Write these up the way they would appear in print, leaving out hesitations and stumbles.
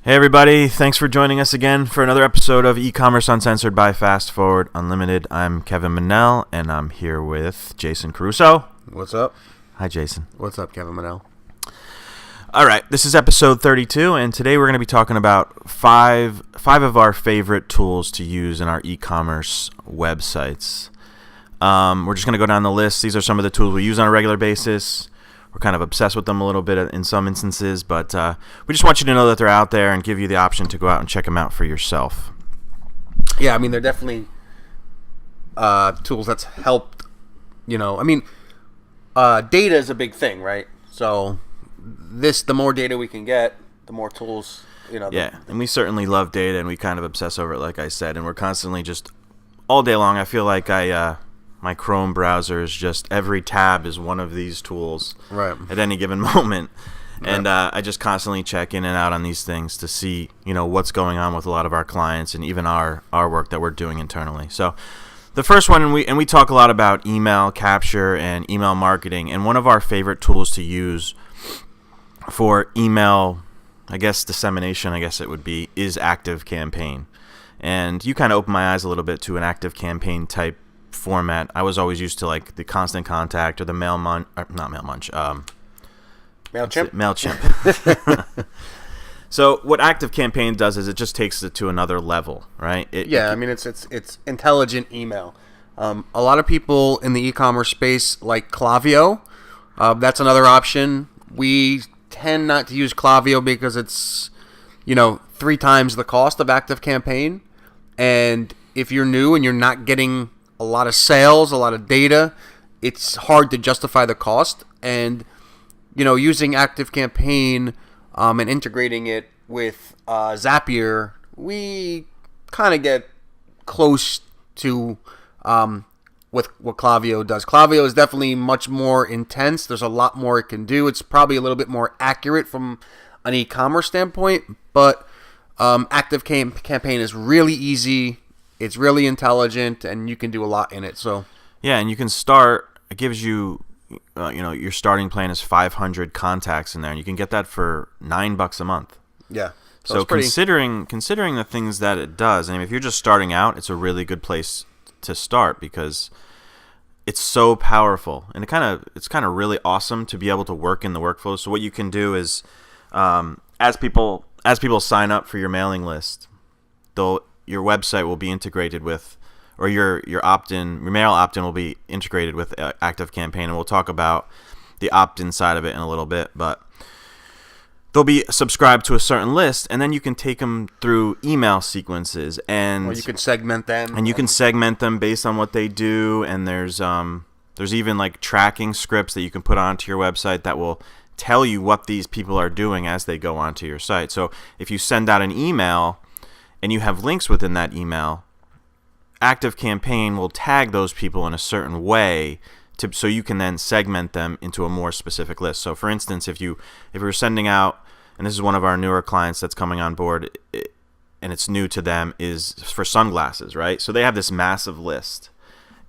Hey everybody, thanks for joining us again for another episode of E-Commerce Uncensored by Fast Forward Unlimited. I'm Kevin Manel, and I'm here with Jason Caruso. What's up? Hi, Jason. What's up, Kevin Manel? All right, this is episode 32, and today we're going to be talking about five of our favorite tools to use in our e-commerce websites. We're just going to go down the list. These are some of the tools we use on a regular basis. We're kind of obsessed with them a little bit in some instances, but we just want you to know that they're out there and give you the option to go out and check them out for yourself. Yeah, I mean, they're definitely tools that's helped, data is a big thing, right? So the more data we can get, the more tools, Yeah, and we certainly love data, and we kind of obsess over it, like I said, and we're constantly just, all day long, I feel like my Chrome browser is just, every tab is one of these tools at any given moment. And I just constantly check in and out on these things to see, what's going on with a lot of our clients and even our work that we're doing internally. So the first one, and we talk a lot about email capture and email marketing, and one of our favorite tools to use for email, dissemination, it would be, is ActiveCampaign. And you kind of open my eyes a little bit to an ActiveCampaign type format. I was always used to like the Constant Contact or the MailChimp. So what ActiveCampaign does is it just takes it to another level, right? It's intelligent email. A lot of people in the e-commerce space like Klaviyo. That's another option. We tend not to use Klaviyo because it's 3 times the cost of ActiveCampaign, and if you're new and you're not getting a lot of sales, a lot of data, it's hard to justify the cost. And using ActiveCampaign and integrating it with Zapier, we kind of get close to with what Klaviyo does. Klaviyo is definitely much more intense. There's a lot more it can do. It's probably a little bit more accurate from an e-commerce standpoint, but ActiveCampaign is really easy. It's really intelligent, and you can do a lot in it. So yeah, and you can start. It gives you, your starting plan is 500 contacts in there, and you can get that for $9 a month. Yeah. So considering the things that it does, if you're just starting out, it's a really good place to start because it's so powerful, and it's kind of really awesome to be able to work in the workflow. So what you can do is, as people sign up for your mailing list, your website will be integrated with, or your mail opt-in will be integrated with ActiveCampaign, and we'll talk about the opt-in side of it in a little bit, but they'll be subscribed to a certain list, and then you can take them through email sequences, and you can segment them, and you can segment them based on what they do, and there's even like tracking scripts that you can put onto your website that will tell you what these people are doing as they go onto your site. So if you send out an email and you have links within that email, ActiveCampaign will tag those people in a certain way so you can then segment them into a more specific list. So for instance, if you're sending out, and this is one of our newer clients that's coming on board, and it's new to them, is for sunglasses, right? So they have this massive list.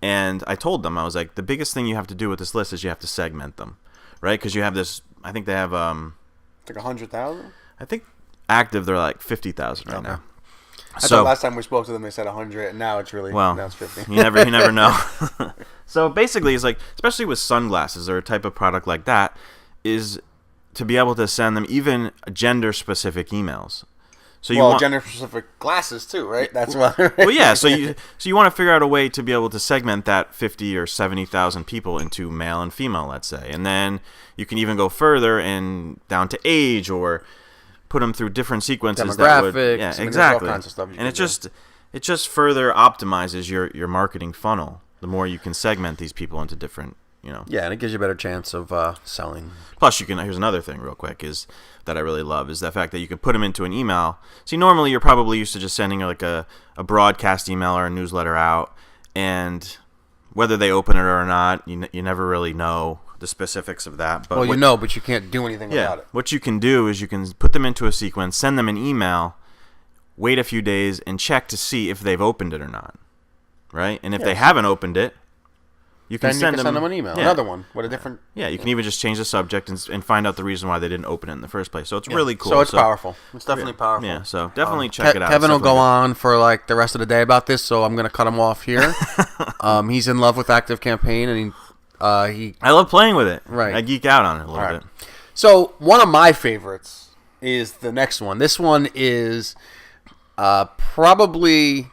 And I told them, I was like, the biggest thing you have to do with this list is you have to segment them, right? Because you have this, I think they have... It's like 100,000? I think active, they're like 50,000 right now. I thought last time we spoke to them, they said 100, and now it's now it's 50. you never know. So basically, it's like, especially with sunglasses or a type of product like that, is to be able to send them even gender-specific emails. So gender-specific glasses too, right? That's why. Well, yeah. So you want to figure out a way to be able to segment that 50 or 70,000 people into male and female, let's say, and then you can even go further and down to age or put them through different sequences. Demographics, exactly. All kinds of stuff And it just further optimizes your marketing funnel. The more you can segment these people into different, Yeah, and it gives you a better chance of selling. Plus, here's another thing real quick is that I really love is the fact that you can put them into an email. See, normally you're probably used to just sending like a broadcast email or a newsletter out, and whether they open it or not, you never really know the specifics of that. But but you can't do anything about it. What you can do is you can put them into a sequence, send them an email, wait a few days, and check to see if they've opened it or not, right? And if they haven't opened it, you can send them an email. Yeah. Another one with a different. Yeah, you can even just change the subject and find out the reason why they didn't open it in the first place. So it's really cool. So it's powerful. It's definitely powerful. Yeah, so definitely check it out. Kevin will go on for like the rest of the day about this, so I'm going to cut him off here. He's in love with ActiveCampaign, and I love playing with it. Right. I geek out on it a little bit. So one of my favorites is the next one. This one is probably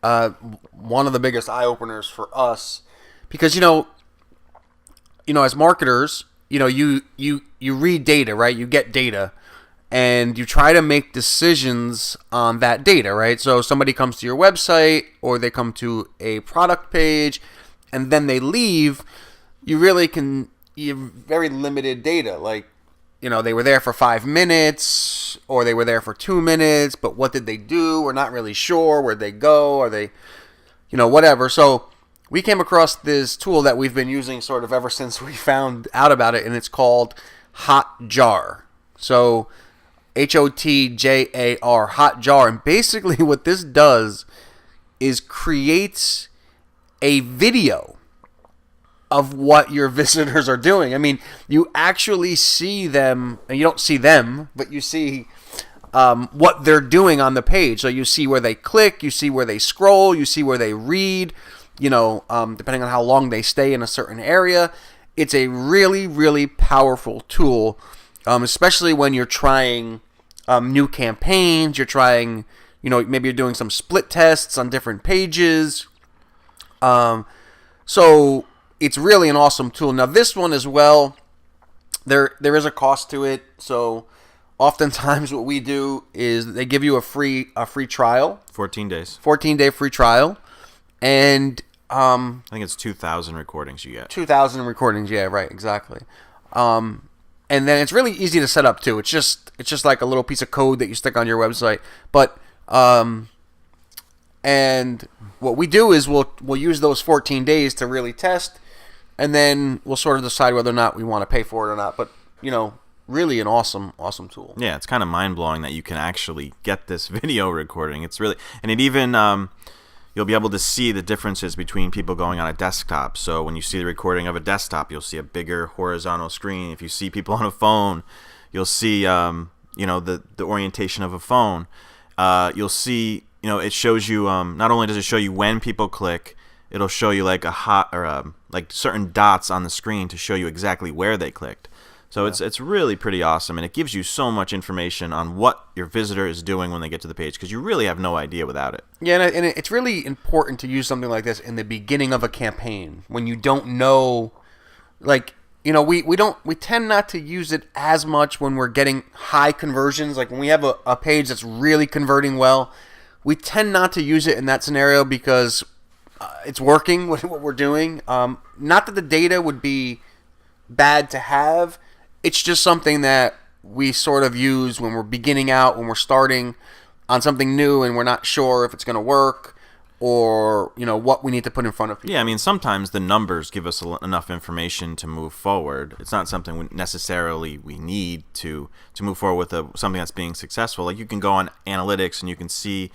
one of the biggest eye openers for us, because as marketers, you read data, right? You get data, and you try to make decisions on that data, right? So somebody comes to your website, or they come to a product page, and then they leave. You have very limited data, like, they were there for 5 minutes, or they were there for 2 minutes, but what did they do? We're not really sure. Where'd they go? Are they, whatever. So we came across this tool that we've been using sort of ever since we found out about it, and it's called Hotjar. So Hotjar, Hotjar. And basically what this does is creates a video of what your visitors are doing. I mean, you actually see them, and you don't see them, but you see what they're doing on the page. So you see where they click, you see where they scroll, you see where they read, depending on how long they stay in a certain area. It's a really, really powerful tool, especially when you're trying new campaigns. You're trying, maybe you're doing some split tests on different pages. So it's really an awesome tool. Now, this one as well, there is a cost to it. So oftentimes what we do is they give you a free trial. 14 days. 14-day free trial. And I think it's 2,000 recordings you get. 2,000 recordings, yeah, right, exactly. And then it's really easy to set up too. It's just like a little piece of code that you stick on your website. But and what we do is we'll use those 14 days to really test, and then we'll sort of decide whether or not we want to pay for it or not. But really an awesome tool. Yeah, it's kind of mind blowing that you can actually get this video recording. It's really, and it even you'll be able to see the differences between people going on a desktop. So when you see the recording of a desktop, you'll see a bigger horizontal screen. If you see people on a phone, you'll see the orientation of a phone. You'll see, it shows you, not only does it show you when people click, it'll show you like like certain dots on the screen to show you exactly where they clicked. So it's really pretty awesome, and it gives you so much information on what your visitor is doing when they get to the page, because you really have no idea without it. Yeah, and it's really important to use something like this in the beginning of a campaign when you don't know, like, we tend not to use it as much when we're getting high conversions. Like when we have a page that's really converting well, we tend not to use it in that scenario because it's working with what we're doing. Not that the data would be bad to have. It's just something that we sort of use when we're beginning out, when we're starting on something new and we're not sure if it's going to work, or what we need to put in front of people. Yeah, I mean, sometimes the numbers give us enough information to move forward. It's not something we need to move forward with something that's being successful. Like, you can go on analytics and you can see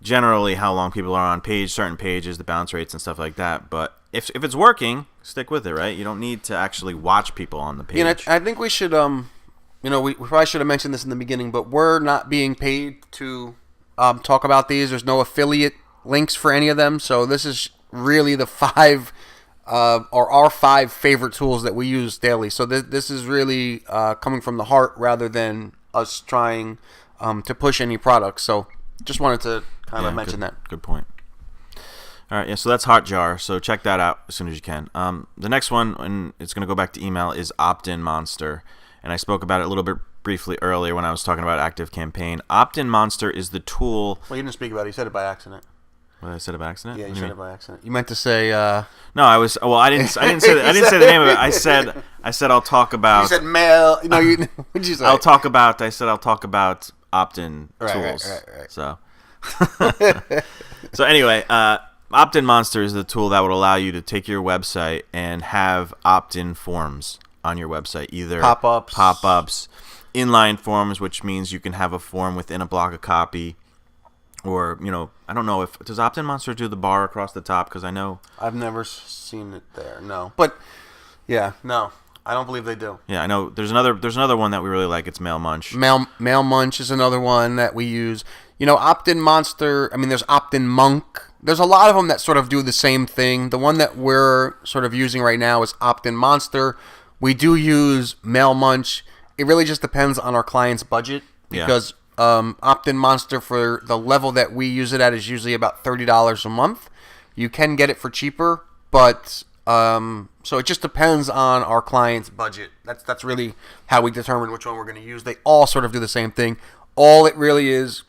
generally how long people are on certain pages, the bounce rates and stuff like that. But if it's working, stick with it, right? You don't need to actually watch people on the page. I think we should we probably should have mentioned this in the beginning, but we're not being paid to talk about these. There's no affiliate links for any of them, so this is really the our 5 favorite tools that we use daily. So this is really coming from the heart rather than us trying to push any products. So just wanted to kind of mention that. Good point. All right, yeah, so that's Hotjar, so check that out as soon as you can. The next one, and it's going to go back to email, is Optinmonster, and I spoke about it a little bit briefly earlier when I was talking about ActiveCampaign. Optinmonster is the tool... Well, you didn't speak about it. You said it by accident. What, I said it by accident? Yeah, you said it by accident. You meant to say... No, I was... Well, I didn't say the name of it. I said I'll talk about... You said mail... No, what did you say? I'll talk about Optin tools. Right. So... So anyway... Optinmonster is the tool that would allow you to take your website and have opt-in forms on your website, either pop-ups, inline forms, which means you can have a form within a block of copy, Or, I don't know does Optinmonster do the bar across the top? Because I know... I've never seen it there, no. But, yeah, no. I don't believe they do. Yeah, I know. There's another one that we really like. It's Mail Munch. Mail Munch is another one that we use. Optinmonster, there's OptinMonk. There's a lot of them that sort of do the same thing. The one that we're sort of using right now is Optinmonster. We do use Mail Munch. It really just depends on our client's budget because Optinmonster, for the level that we use it at, is usually about $30 a month. You can get it for cheaper, but so it just depends on our client's budget. That's really how we determine which one we're going to use. They all sort of do the same thing. All it really is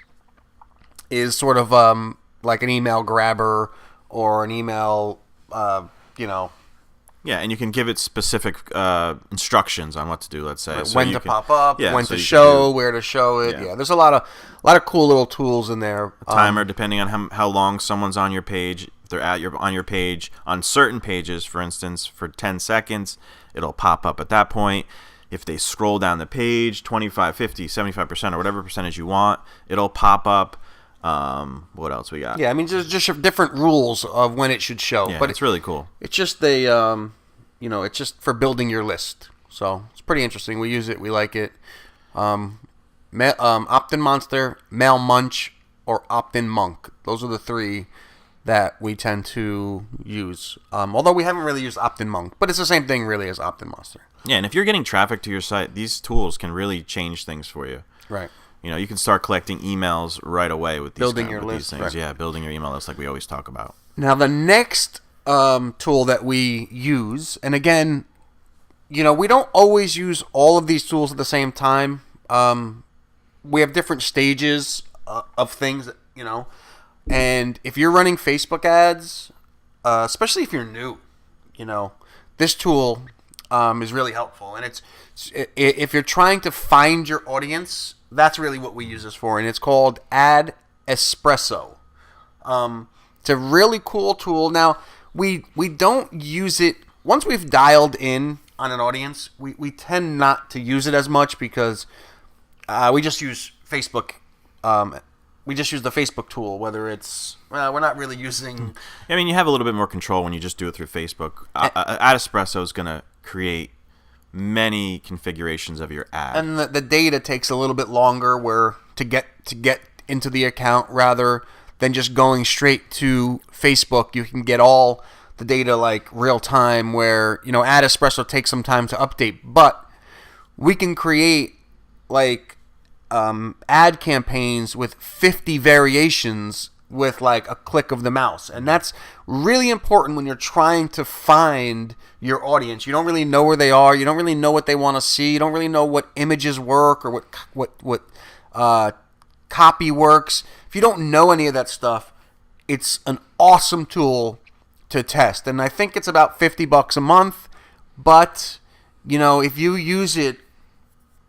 sort of like an email grabber or an email, Yeah, and you can give it specific instructions on what to do. Let's say when to pop up, when to show, where to show it. Yeah, there's a lot of cool little tools in there. A timer, depending on how long someone's on your page. If they're on your page on certain pages, for instance, for 10 seconds, it'll pop up at that point. If they scroll down the page 25, 50, 75%, or whatever percentage you want, it'll pop up. What else we got? Yeah, just different rules of when it should show. Yeah, but it's really cool. It's just it's just for building your list. So it's pretty interesting. We use it. We like it. Optinmonster, Mail Munch, or OptinMonk. Those are the three that we tend to use. Although we haven't really used OptinMonk, but it's the same thing really as Optinmonster. Yeah, and if you're getting traffic to your site, these tools can really change things for you. Right. You can start collecting emails right away with these building your list. These things. Right. Yeah, building your email list like we always talk about. Now, the next tool that we use, and again, we don't always use all of these tools at the same time. We have different stages of things, and if you're running Facebook ads, especially if you're new, this tool is really helpful. And if you're trying to find your audience, that's really what we use this for, and it's called Ad Espresso. It's a really cool tool. Now, we don't use it once we've dialed in on an audience. We tend not to use it as much because we just use Facebook. We just use the Facebook tool. Whether it's we're not really using. You have a little bit more control when you just do it through Facebook. Ad Espresso is going to create many configurations of your ad, and the data takes a little bit longer to get into the account rather than just going straight to Facebook. You can get all the data like real time, where Ad Espresso takes some time to update, but we can create like ad campaigns with 50 variations with like a click of the mouse. And that's really important when you're trying to find your audience. You don't really know where they are. You don't really know what they want to see. You don't really know what images work or what copy works. If you don't know any of that stuff, it's an awesome tool to test. And I think it's about $50 a month, but if you use it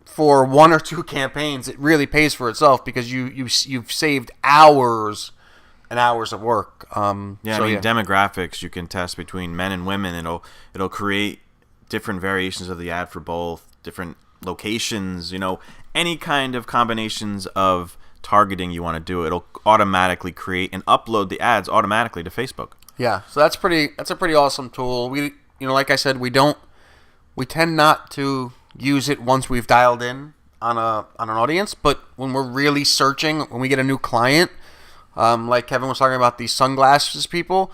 for one or two campaigns, it really pays for itself because you've saved hours and hours of work. Demographics you can test between men and women. It'll create different variations of the ad for both, different locations. Any kind of combinations of targeting you want to do. It'll automatically create and upload the ads automatically to Facebook. Yeah, so that's a pretty awesome tool. We like I said, we tend not to use it once we've dialed in on an audience, but when we're really searching, when we get a new client, like Kevin was talking about these sunglasses people,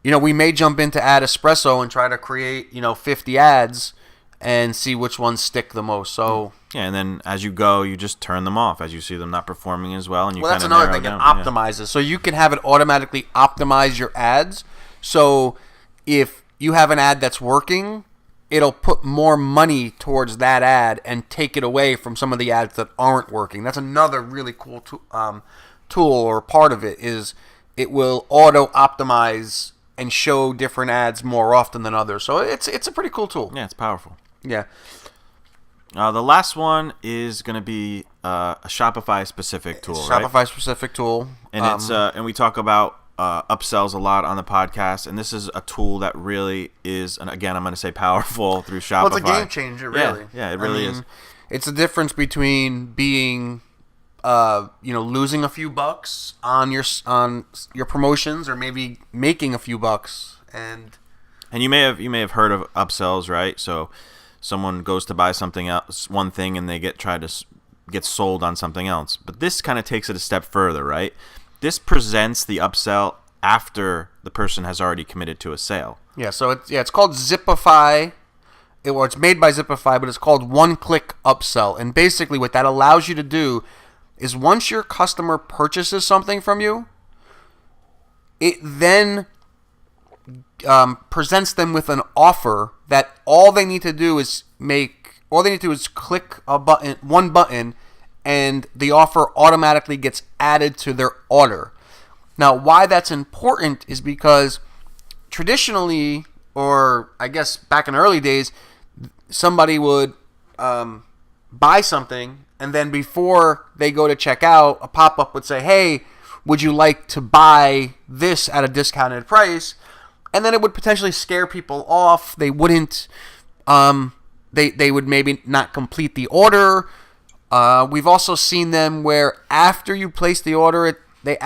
we may jump into Ad Espresso and try to create 50 ads and see which ones stick the most. So and then as you go, you just turn them off as you see them not performing as well, and that's another thing. It optimizes, so you can have it automatically optimize your ads. So if you have an ad that's working, it'll put more money towards that ad and take it away from some of the ads that aren't working. That's another really cool tool, or part of it is it will auto optimize and show different ads more often than others. So it's a pretty cool tool. Yeah, it's powerful. Yeah. The last one is going to be a Shopify specific tool. Shopify specific tool, and it's and we talk about upsells a lot on the podcast, and this is a tool that really is, and again, I'm going to say powerful through Shopify. Well, it's a game changer, really. Yeah, it really is. It's the difference between being losing a few bucks on your promotions, or maybe making a few bucks. And you may have heard of upsells, right? So someone goes to buy something else, one thing, and they get sold on something else. But this kind of takes it a step further, right? This presents the upsell after the person has already committed to a sale. Yeah, so it's called Zipify. It's made by Zipify, but it's called one-click upsell. And basically what that allows you to do is once your customer purchases something from you, it then presents them with an offer that all they need to do is click one button, and the offer automatically gets added to their order. Now, why that's important is because traditionally, or I guess back in the early days, somebody would buy something, and then before they go to check out, a pop-up would say, hey, would you like to buy this at a discounted price? And then it would potentially scare people off. They wouldn't, they would maybe not complete the order. We've also seen them where after you place the order, they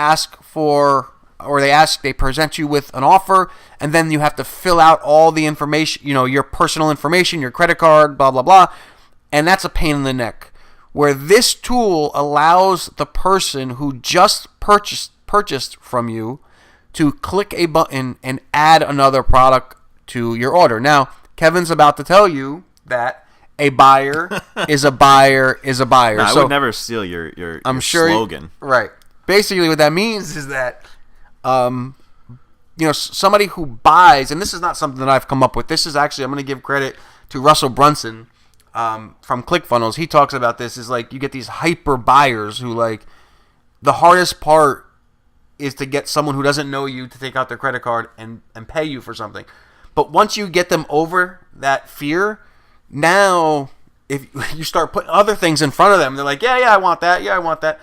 present you with an offer, and then you have to fill out all the information, your personal information, your credit card, blah, blah, blah. And that's a pain in the neck. Where this tool allows the person who just purchased from you to click a button and add another product to your order. Now, Kevin's about to tell you that a buyer is a buyer is a buyer. No, I would never steal your slogan. Right. Basically, what that means is that somebody who buys, and this is not something that I've come up with. This is actually, I'm going to give credit to Russell Brunson from ClickFunnels. He talks about this. Is like you get these hyper buyers who, like, the hardest part is to get someone who doesn't know you to take out their credit card and pay you for something. But once you get them over that fear, now if you start putting other things in front of them, they're like, yeah, I want that. Yeah, I want that.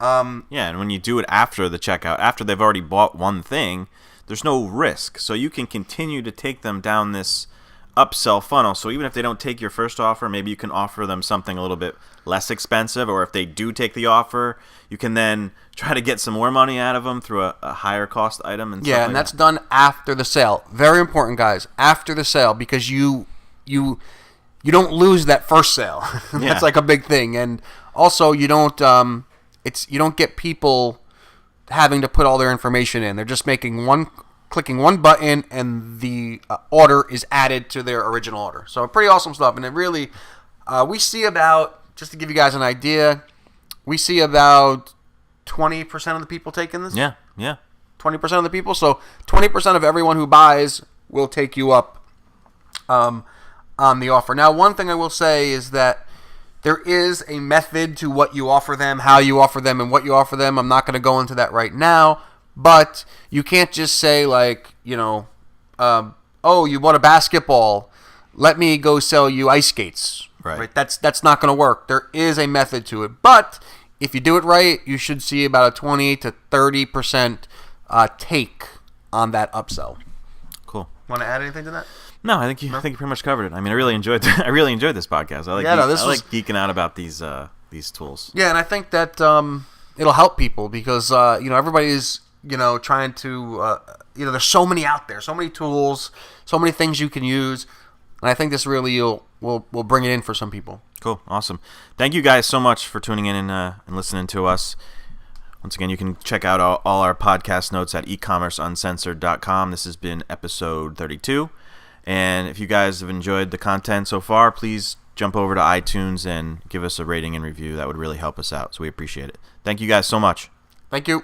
And when you do it after the checkout, after they've already bought one thing, there's no risk. So you can continue to take them down this upsell funnel. So even if they don't take your first offer, maybe you can offer them something a little bit less expensive. Or if they do take the offer, you can then try to get some more money out of them through a higher cost item. And and that's done after the sale. Very important, guys. After the sale, because you don't lose that first sale. That's like a big thing. And also you don't get people having to put all their information in. They're just clicking one button, and the order is added to their original order. So pretty awesome stuff. And it really, we see about, just to give you guys an idea, we see about 20% of the people taking this. Yeah. 20% of the people. So 20% of everyone who buys will take you up on the offer. Now, one thing I will say is that there is a method to what you offer them, how you offer them, and what you offer them. I'm not going to go into that right now, but you can't just say, like, oh, you bought a basketball, let me go sell you ice skates. Right? That's not going to work. There is a method to it, but if you do it right, you should see about a 20 to 30% take on that upsell. Cool. Want to add anything to that? No, I think you pretty much covered it. I mean, I really enjoyed this podcast. I like geeking out about these tools. Yeah, and I think that it'll help people because everybody's trying to there's so many out there, so many tools, so many things you can use, and I think this really will bring it in for some people. Cool, awesome. Thank you guys so much for tuning in and listening to us. Once again, you can check out all our podcast notes at ecommerceuncensored.com. This has been episode 32. And if you guys have enjoyed the content so far, please jump over to iTunes and give us a rating and review. That would really help us out. So we appreciate it. Thank you guys so much. Thank you.